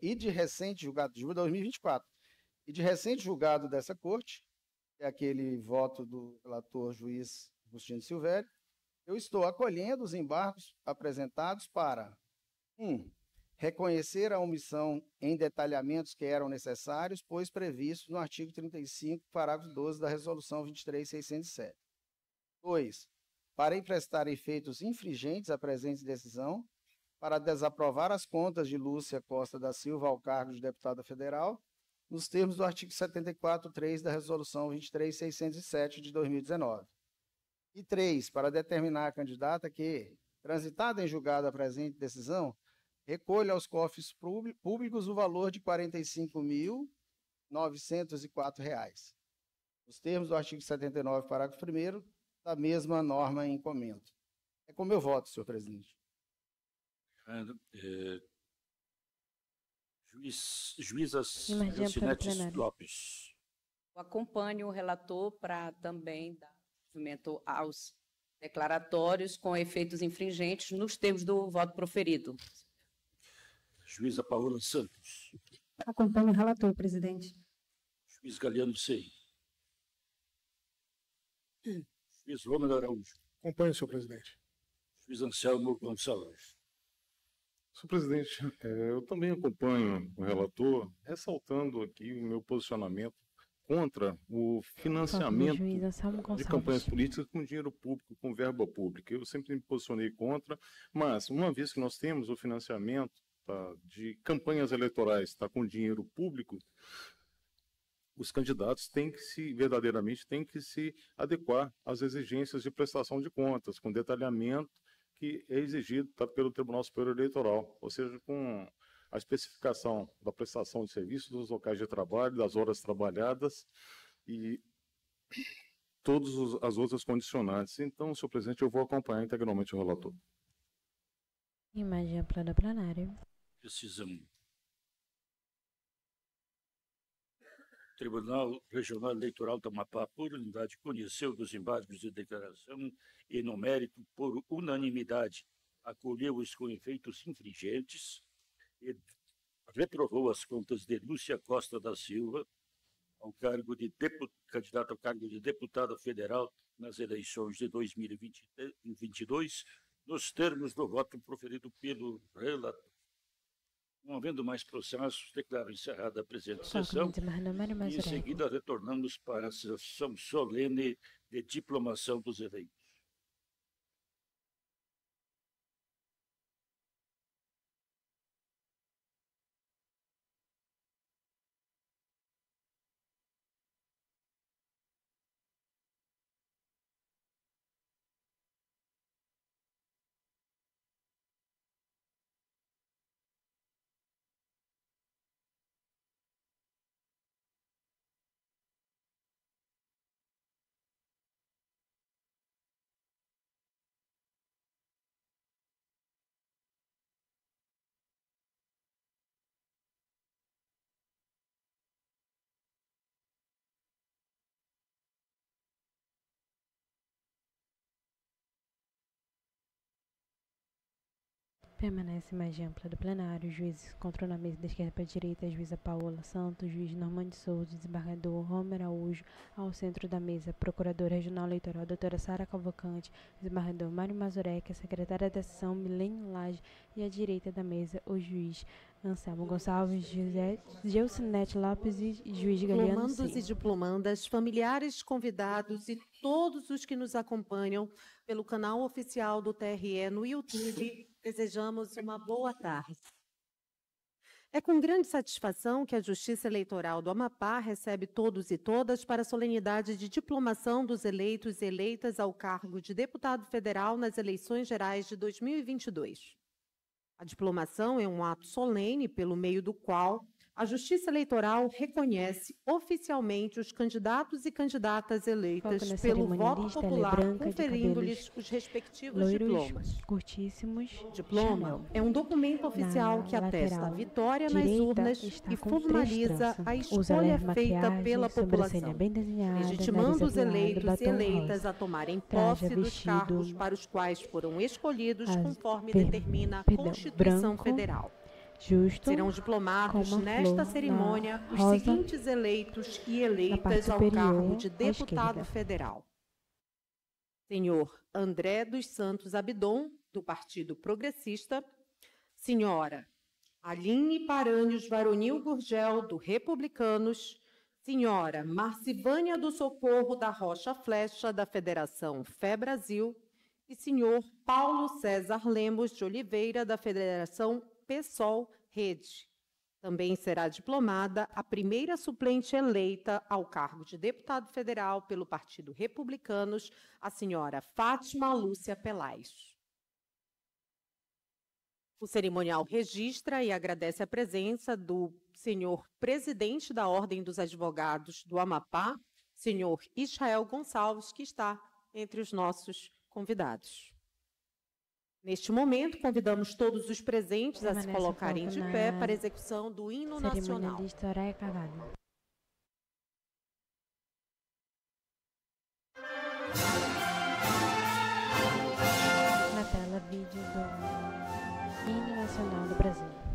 e de recente julgado de julho de 2024, e de recente julgado dessa corte, que é aquele voto do relator juiz Agostinho Silvério, eu estou acolhendo os embargos apresentados para 1. Reconhecer a omissão em detalhamentos que eram necessários, pois previstos no artigo 35, parágrafo 12 da Resolução 23.607. 2. Para emprestar efeitos infringentes à presente decisão, para desaprovar as contas de Lúcia Costa da Silva ao cargo de deputada federal, nos termos do artigo 74.3 da Resolução 23.607 de 2019. E 3, para determinar a candidata que, transitada em julgado a presente decisão, recolha aos cofres públicos o valor de R$ 45.904, nos termos do artigo 79, parágrafo 1º, da mesma norma em comento. É com meu voto, senhor presidente. Juíza Elcinete Lopes. Eu acompanho o relator para também dar movimento aos declaratórios com efeitos infringentes nos termos do voto proferido. Juíza Paola Santos. Acompanho o relator, presidente. Juiz Galiano Sei. Juiz Rômulo Araújo. Acompanho, senhor presidente. Juiz Anselmo Gonçalves. Senhor presidente, eu também acompanho o relator, ressaltando aqui o meu posicionamento contra o financiamento de campanhas políticas com dinheiro público, com verba pública. Eu sempre me posicionei contra, mas uma vez que nós temos o financiamento de campanhas eleitorais com dinheiro público, os candidatos verdadeiramente têm que se adequar às exigências de prestação de contas, com detalhamento que é exigido pelo Tribunal Superior Eleitoral, ou seja, com a especificação da prestação de serviços, dos locais de trabalho, das horas trabalhadas e todas as outras condicionantes. Então, senhor presidente, eu vou acompanhar integralmente o relator. Imagem ampla da plenária. Decisão. Tribunal Regional Eleitoral do Amapá, por unanimidade, conheceu dos embargos de declaração e, no mérito, por unanimidade, acolheu-os com efeitos infringentes e reprovou as contas de Lúcia Costa da Silva ao cargo de candidata ao cargo de deputada federal nas eleições de 2022, nos termos do voto proferido pelo relator. Não havendo mais processos, declaro encerrada a presente sessão e, em seguida, retornamos para a sessão solene de diplomação dos eleitos. Permanece margem ampla do plenário. Juízes controle na mesa da esquerda para a direita, a juíza Paola Santos, juiz Normando Souza, desembargador Romer Araújo, ao centro da mesa, procuradora regional eleitoral, doutora Sara Cavalcante, desembargador Mário Mazurek, a secretária da sessão Milene Lage e à direita da mesa, o juiz Anselmo Gonçalves, José Geucinete Lopes e juiz Galeano Diplomandos e diplomandas, familiares, convidados e todos os que nos acompanham pelo canal oficial do TRE no YouTube, desejamos uma boa tarde. É com grande satisfação que a Justiça Eleitoral do Amapá recebe todos e todas para a solenidade de diplomação dos eleitos e eleitas ao cargo de deputado federal nas eleições gerais de 2022. A diplomação é um ato solene pelo meio do qual a Justiça Eleitoral reconhece oficialmente os candidatos e candidatas eleitas pelo voto popular, conferindo-lhes os respectivos diplomas. Curtíssimos. Diploma é um documento oficial que atesta a vitória nas urnas e formaliza a escolha feita pela população, legitimando os eleitos e eleitas a tomarem posse dos cargos para os quais foram escolhidos conforme determina a Constituição Federal. Justo, serão diplomados nesta cerimônia os seguintes eleitos e eleitas ao cargo de deputado federal. Senhor André dos Santos Abdon, do Partido Progressista. Senhora Aline Paranhos Varonil Gurgel, do Republicanos. Senhora Marcivânia do Socorro da Rocha Flecha, da Federação Fé Brasil. E senhor Paulo César Lemos de Oliveira, da Federação PSOL Rede. Também será diplomada a primeira suplente eleita ao cargo de deputado federal pelo Partido Republicanos, a senhora Fátima Lúcia Pelais. O cerimonial registra e agradece a presença do senhor presidente da Ordem dos Advogados do Amapá, senhor Israel Gonçalves, que está entre os nossos convidados. Neste momento, convidamos todos os presentes a se colocarem de pé para a execução do hino nacional. Na tela, vídeo do hino nacional do Brasil.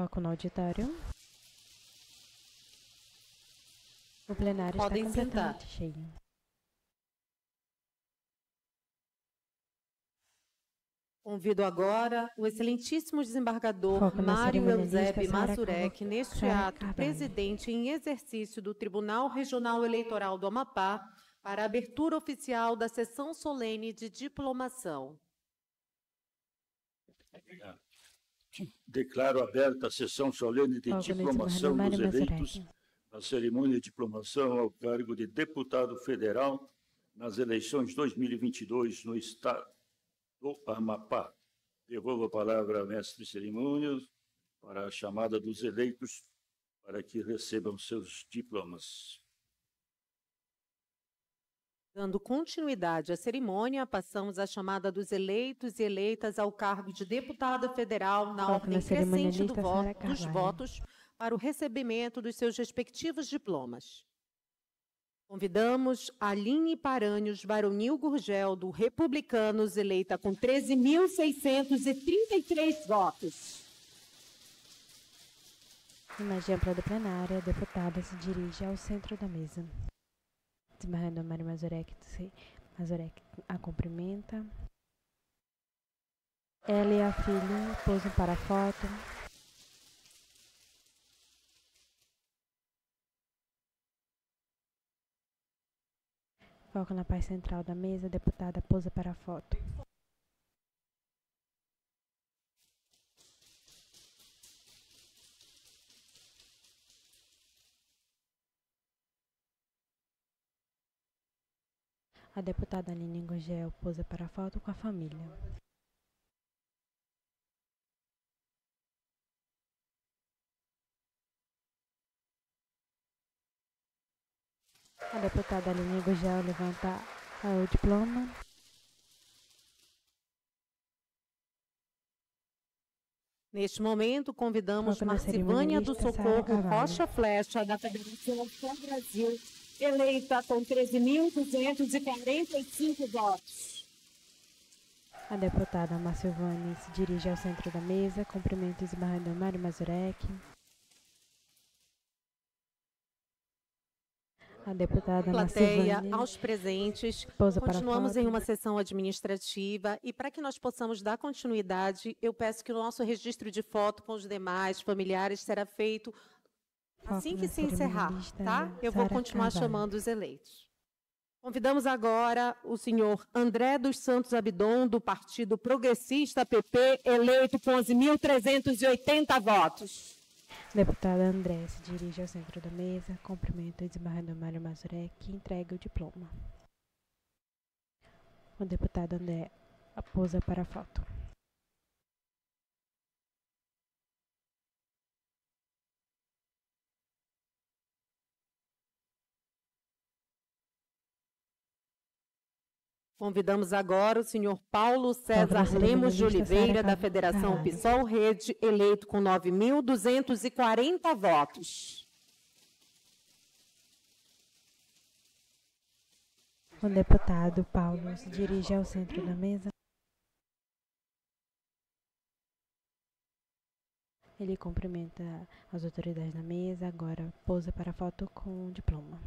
Foco no auditório. O plenário Podem está sentar. completamente cheio. Convido agora o excelentíssimo desembargador Foco na Mário cerimonialista Eusébio Sara Mazurek, neste Sara ato, Carvalho. presidente em exercício do Tribunal Regional Eleitoral do Amapá, para a abertura oficial da sessão solene de diplomação. Declaro aberta a sessão solene de Foco no diplomação desembargador dos Mário eleitos Mazurek. na cerimônia de diplomação ao cargo de deputado federal nas eleições 2022 no estado do Amapá. Devolvo a palavra ao mestre de cerimônias para a chamada dos eleitos para que recebam seus diplomas. Dando continuidade à cerimônia, passamos à chamada dos eleitos e eleitas ao cargo de deputada federal na Foco ordem na crescente cerimonialista Sara dos Carvalho. votos para o recebimento dos seus respectivos diplomas. Convidamos Aline Paranhos Baronil Gurgel, do Republicanos, eleita com 13.633 votos. Imagem ampla do plenário, a deputada se dirige ao centro da mesa. Desembargador Mário Mazurek a cumprimenta. Ela e a filha posam para a foto. Foco na parte central da mesa, a deputada posa para a foto. A deputada Aline Gurgel posa para a foto com a família. A deputada Aline Gurgel levanta o diploma. Neste momento, convidamos Foco na Marcivânia do cerimonialista Sara Socorro Carvalho. Rocha Flecha, da Federação Fã Brasil, eleita com 13.245 votos. A deputada Marcivânia se dirige ao centro da mesa, cumprimenta o desembargador Mário Mazurek. A deputada Plateia, Marcivânia aos presentes, posa para a continuamos foto. em uma sessão administrativa e para que nós possamos dar continuidade, eu peço que o nosso registro de foto com os demais familiares será feito assim Foco que na se encerrar, cerimonialista tá? Eu vou Sara continuar Carvalho. chamando os eleitos. Convidamos agora o senhor André dos Santos Abidon, do Partido Progressista PP, eleito com 11.380 votos. Deputada André se dirige ao centro da mesa, cumprimenta o desembargador Mário Mazurek e entrega o diploma. O deputado André posa para a foto. Convidamos agora o senhor Paulo Foco César na Lemos de cerimonialista Oliveira, Sara da Federação Carvalho. PSOL Rede, eleito com 9.240 votos. O deputado Paulo se dirige ao centro da mesa. Ele cumprimenta as autoridades da mesa, agora posa para a foto com o diploma.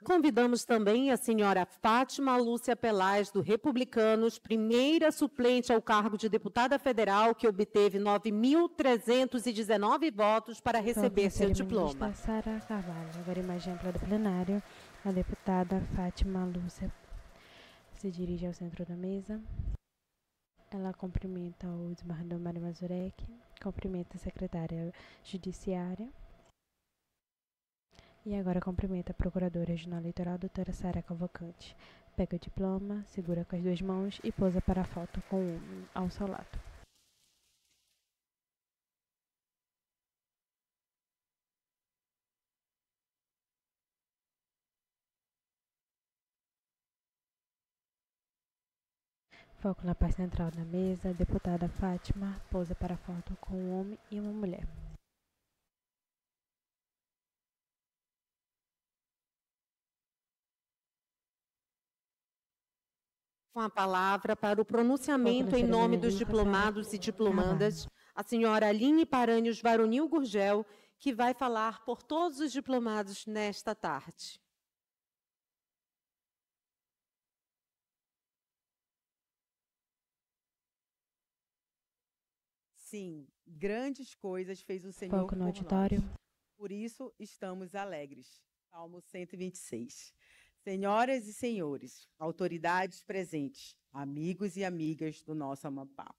Convidamos também a senhora Fátima Lúcia Pelaz, do Republicanos, primeira suplente ao cargo de deputada federal, que obteve 9.319 votos para receber seu diploma. Sara Carvalho. Agora imagem ampla do plenário. A deputada Fátima Lúcia se dirige ao centro da mesa. Ela cumprimenta o desembargador Mário Mazurek, cumprimenta a secretária judiciária. E agora cumprimenta a Procuradora Regional Eleitoral, doutora Sara Cavalcante. Pega o diploma, segura com as duas mãos e posa para a foto com o homem ao seu lado. Foco na parte central da mesa, a deputada Fátima posa para a foto com um homem e uma mulher. Com a palavra para o pronunciamento em nome dos diplomados e diplomandas, a senhora Aline Paranhos Varonil Gurgel, que vai falar por todos os diplomados nesta tarde. Sim, grandes coisas fez o Senhor Foco no por auditório. nós. Por isso estamos alegres. Salmo 126. Senhoras e senhores, autoridades presentes, amigos e amigas do nosso Amapá,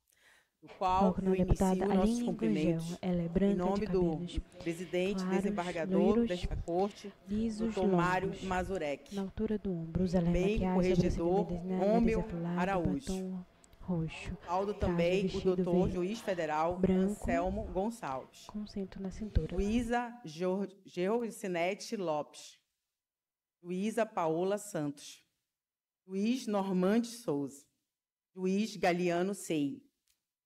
do qual Foco na eu inicio deputada nossos Aline cumprimentos Gurgel. Ela é branca, em nome de do cabelos presidente claros, desembargador loiros, desta corte, lisos, Dr. Mário longos, Mazurek, na altura do ombro. Usa bem corregedor Rômio Araújo. Batom roxo. Aldo também o vestido doutor verde, juiz federal branco, Anselmo Gonçalves. Com cinto na cintura. Luísa Georginete Lopes. Luísa Paola Santos. Luiz Normande Souza. Luiz Galiano Sei.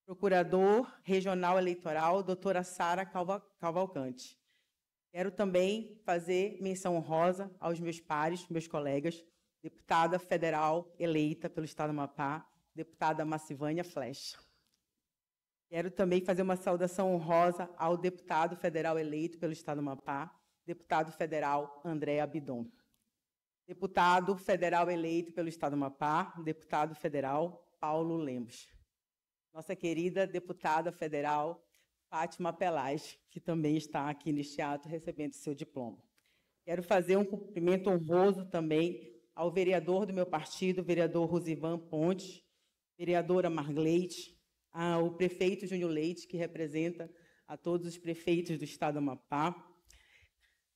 Procurador Regional Eleitoral, doutora Sara Cavalcante. Quero também fazer menção honrosa aos meus pares, meus colegas, deputada federal eleita pelo Estado do Amapá, deputada Macivânia Flecha. Quero também fazer uma saudação honrosa ao deputado federal eleito pelo Estado do Amapá, deputado federal André Abidon. Deputado federal eleito pelo Estado do Amapá, deputado federal Paulo Lemos. Nossa querida deputada federal Fátima Pelaz, que também está aqui neste ato recebendo seu diploma. Quero fazer um cumprimento honroso também ao vereador do meu partido, vereador Rosivan Pontes, vereadora Margleide, ao prefeito Júnior Leite, que representa a todos os prefeitos do Estado do Amapá.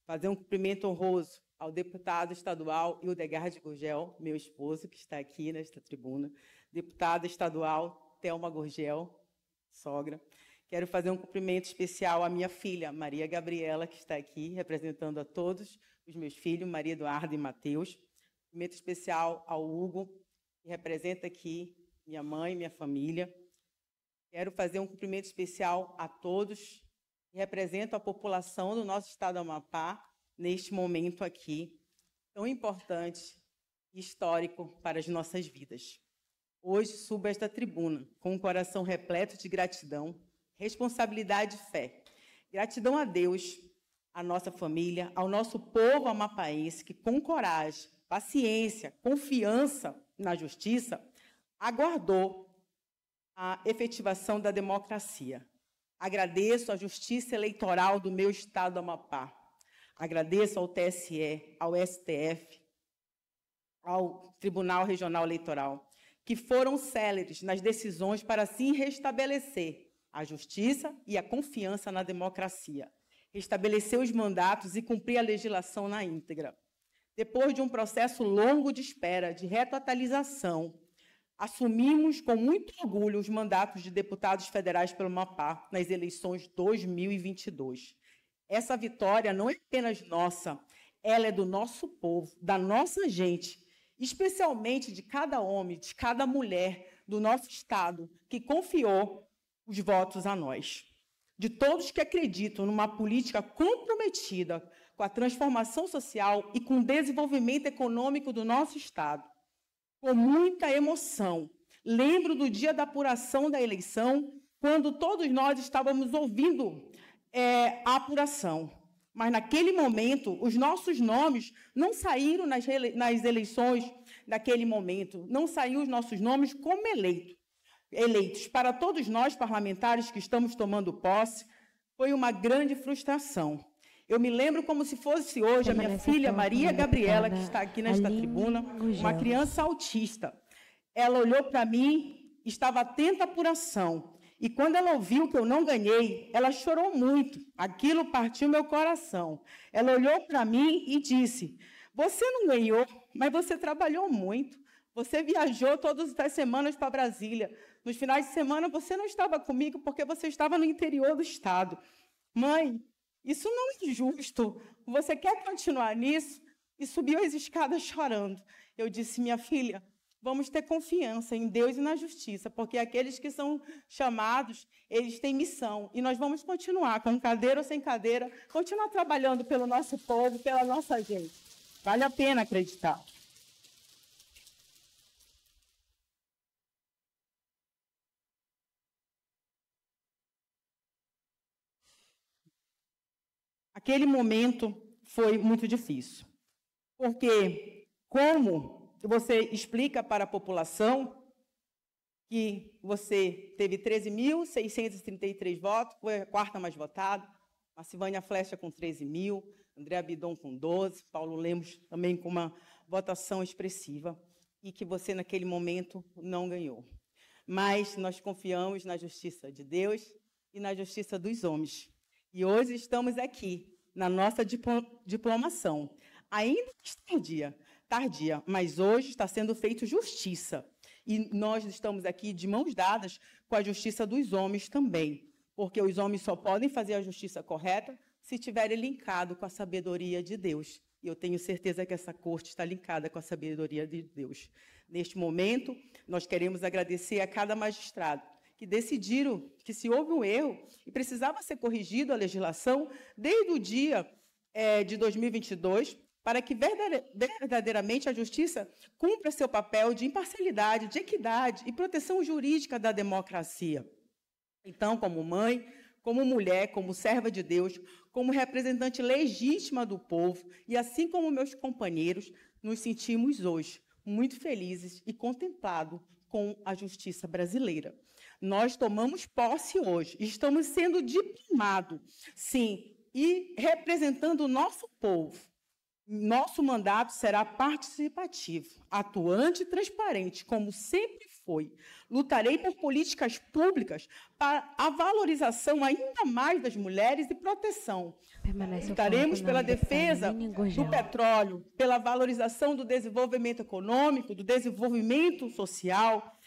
Fazer um cumprimento honroso ao deputado estadual Hildegard Gurgel, meu esposo, que está aqui nesta tribuna, deputada estadual Thelma Gurgel, sogra. Quero fazer um cumprimento especial à minha filha, Maria Gabriela, que está aqui, representando a todos os meus filhos, Maria Eduarda e Mateus. Cumprimento especial ao Hugo, que representa aqui minha mãe, minha família. Quero fazer um cumprimento especial a todos que representam a população do nosso estado do Amapá neste momento aqui, tão importante e histórico para as nossas vidas. Hoje subo a esta tribuna com um coração repleto de gratidão, responsabilidade e fé. Gratidão a Deus, à nossa família, ao nosso povo amapaense, que com coragem, paciência, confiança na justiça, aguardou a efetivação da democracia. Agradeço à Justiça Eleitoral do meu estado do Amapá. Agradeço ao TSE, ao STF, ao Tribunal Regional Eleitoral, que foram céleres nas decisões para assim restabelecer a justiça e a confiança na democracia, restabelecer os mandatos e cumprir a legislação na íntegra. Depois de um processo longo de espera, de retotalização, assumimos com muito orgulho os mandatos de deputados federais pelo Amapá nas eleições 2022. Essa vitória não é apenas nossa, ela é do nosso povo, da nossa gente, especialmente de cada homem, de cada mulher do nosso estado que confiou os votos a nós. De todos que acreditam numa política comprometida com a transformação social e com o desenvolvimento econômico do nosso estado. Com muita emoção, lembro do dia da apuração da eleição, quando todos nós estávamos ouvindo a apuração. Mas, naquele momento, os nossos nomes não saíram nas eleições daquele momento, não saíram os nossos nomes como eleitos. Para todos nós, parlamentares que estamos tomando posse, foi uma grande frustração. Eu me lembro como se fosse hoje a minha filha Maria Gabriela, que está aqui nesta tribuna, uma criança autista. Ela olhou para mim, estava atenta à apuração. E quando ela ouviu que eu não ganhei, ela chorou muito. Aquilo partiu meu coração. Ela olhou para mim e disse: "Você não ganhou, mas você trabalhou muito. Você viajou todas as semanas para Brasília. Nos finais de semana você não estava comigo porque você estava no interior do estado. Mãe, isso não é justo. Você quer continuar nisso?" E subiu as escadas chorando. Eu disse: "Minha filha, vamos ter confiança em Deus e na justiça, porque aqueles que são chamados, eles têm missão. E nós vamos continuar, com cadeira ou sem cadeira, continuar trabalhando pelo nosso povo, pela nossa gente. Vale a pena acreditar." Aquele momento foi muito difícil, porque como você explica para a população que você teve 13.633 votos, foi a quarta mais votada, Marcivânia Flecha com 13.000, André Abidon com 12, Paulo Lemos também com uma votação expressiva, e que você, naquele momento, não ganhou. Mas nós confiamos na justiça de Deus e na justiça dos homens. E hoje estamos aqui, na nossa diplomação, ainda tardia, mas hoje está sendo feita justiça. E nós estamos aqui de mãos dadas com a justiça dos homens também, porque os homens só podem fazer a justiça correta se estiverem linkados com a sabedoria de Deus. E eu tenho certeza que essa corte está linkada com a sabedoria de Deus. Neste momento, nós queremos agradecer a cada magistrado que decidiram que, se houve um erro e precisava ser corrigido a legislação desde o dia de 2022, para que verdadeiramente a justiça cumpra seu papel de imparcialidade, de equidade e proteção jurídica da democracia. Então, como mãe, como mulher, como serva de Deus, como representante legítima do povo, e assim como meus companheiros, nos sentimos hoje muito felizes e contemplados com a justiça brasileira. Nós tomamos posse hoje, estamos sendo diplomados, sim, e representando o nosso povo. Nosso mandato será participativo, atuante e transparente, como sempre foi. Lutarei por políticas públicas para a valorização ainda mais das mulheres e proteção. Lutaremos pela defesa do petróleo, pela valorização do desenvolvimento econômico, do desenvolvimento social,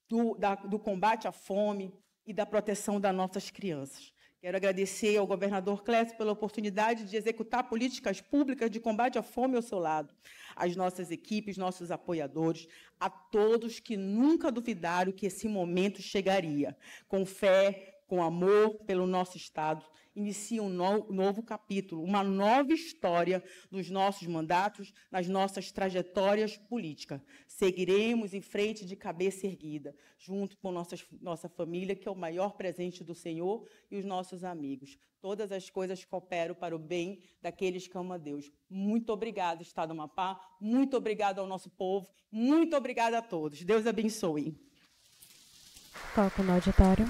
do combate à fome e da proteção das nossas crianças. Quero agradecer ao governador Clécio pela oportunidade de executar políticas públicas de combate à fome ao seu lado, às nossas equipes, nossos apoiadores, a todos que nunca duvidaram que esse momento chegaria. Com fé, com amor pelo nosso Estado, inicia um novo capítulo, uma nova história nos nossos mandatos, nas nossas trajetórias políticas. Seguiremos em frente de cabeça erguida, junto com nossa família, que é o maior presente do Senhor, e os nossos amigos. Todas as coisas cooperam para o bem daqueles que amam a Deus. Muito obrigado, Estado do Amapá, muito obrigado ao nosso povo, muito obrigado a todos. Deus abençoe. Foco no auditório.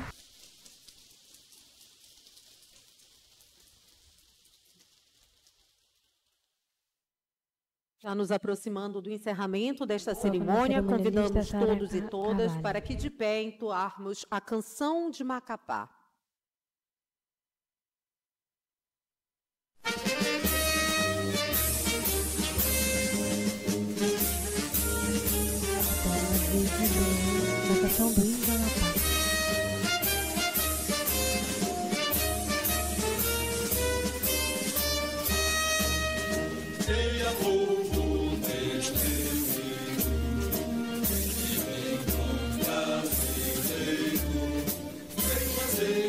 Já nos aproximando do encerramento desta cerimônia, convidamos todos e todas para que de pé entoarmos a canção de Macapá. A canção do hino do Amapá. Fazer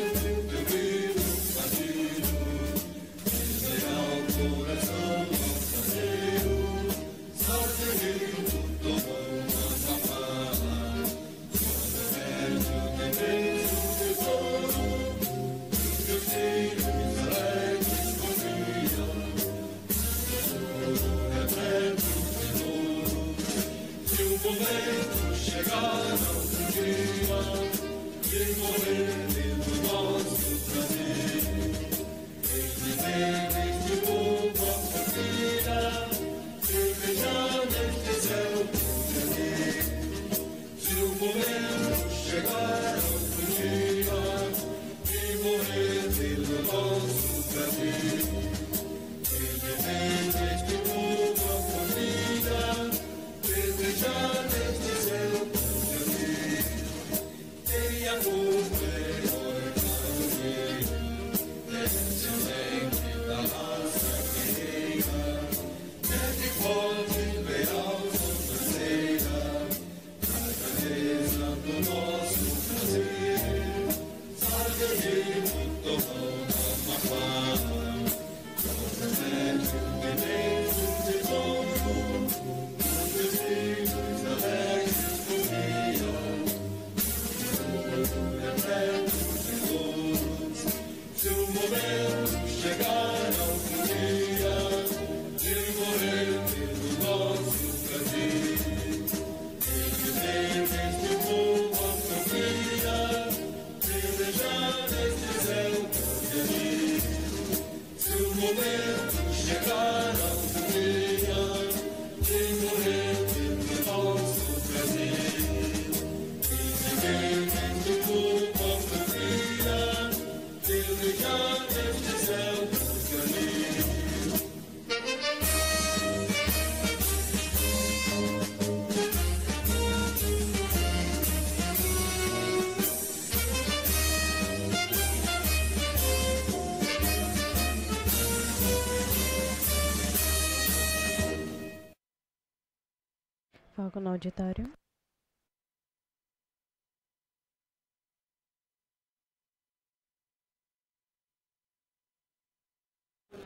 Foco no auditório.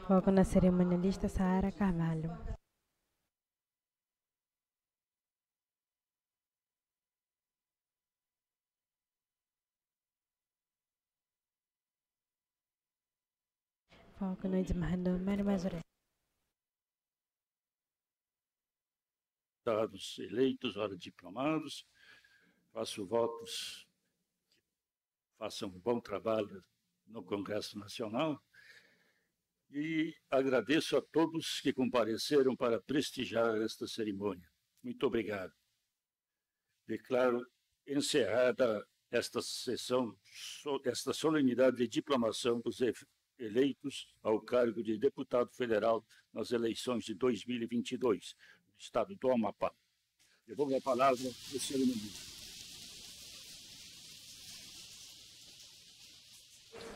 Foco na cerimonialista Saara Carvalho. Foco no desembargador Mário Mazurek. Deputados eleitos, ora diplomados, faço votos que façam um bom trabalho no Congresso Nacional e agradeço a todos que compareceram para prestigiar esta cerimônia. Muito obrigado. Declaro encerrada esta sessão, esta solenidade de diplomação dos eleitos ao cargo de deputado federal nas eleições de 2022. Estado do Amapá. Devolvo a palavra ao cerimonialista.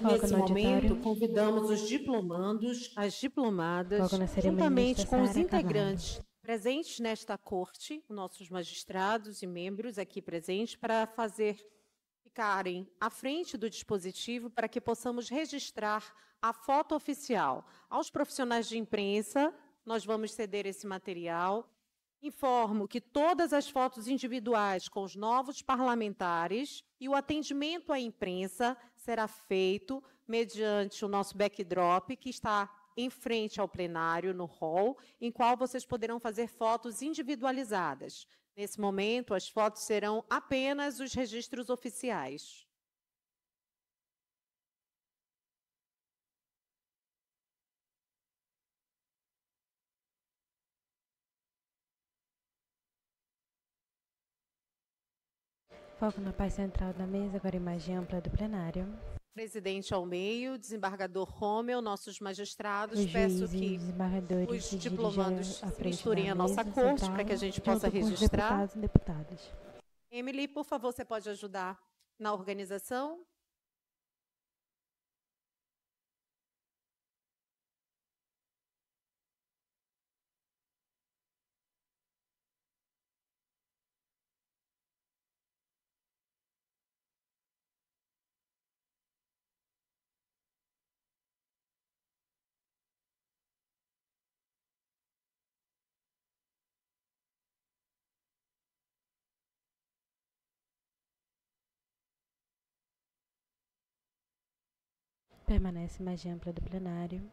Nesse momento, convidamos os diplomandos, as diplomadas, juntamente com os integrantes presentes nesta corte, nossos magistrados e membros aqui presentes, para ficarem à frente do dispositivo para que possamos registrar a foto oficial. Aos profissionais de imprensa, nós vamos ceder esse material. Informo que todas as fotos individuais com os novos parlamentares e o atendimento à imprensa será feito mediante o nosso backdrop, que está em frente ao plenário, no hall, em qual vocês poderão fazer fotos individualizadas. Nesse momento, as fotos serão apenas os registros oficiais. Foco na parte central da mesa, agora imagem ampla do plenário. Presidente ao meio, desembargador Rommel, nossos magistrados, peço que os diplomandos misturem a nossa corte para que a gente possa registrar. Deputados e deputadas. Emily, por favor, você pode ajudar na organização? Permanece imagem ampla do plenário.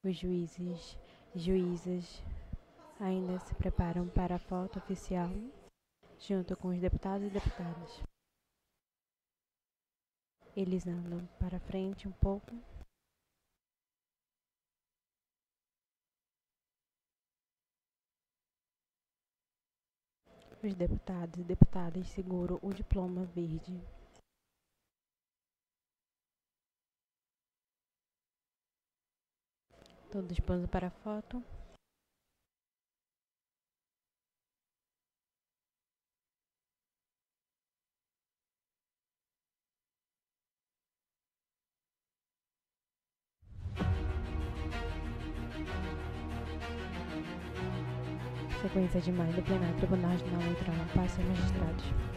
Os juízes e juízas ainda se preparam para a foto oficial, junto com os deputados e deputadas. Eles andam para frente um pouco. Os deputados e deputadas seguram o diploma verde. Todos posam para a foto. Sequência de imagem do plenário Tribunal Regional Eleitoral. Passe aos magistrados.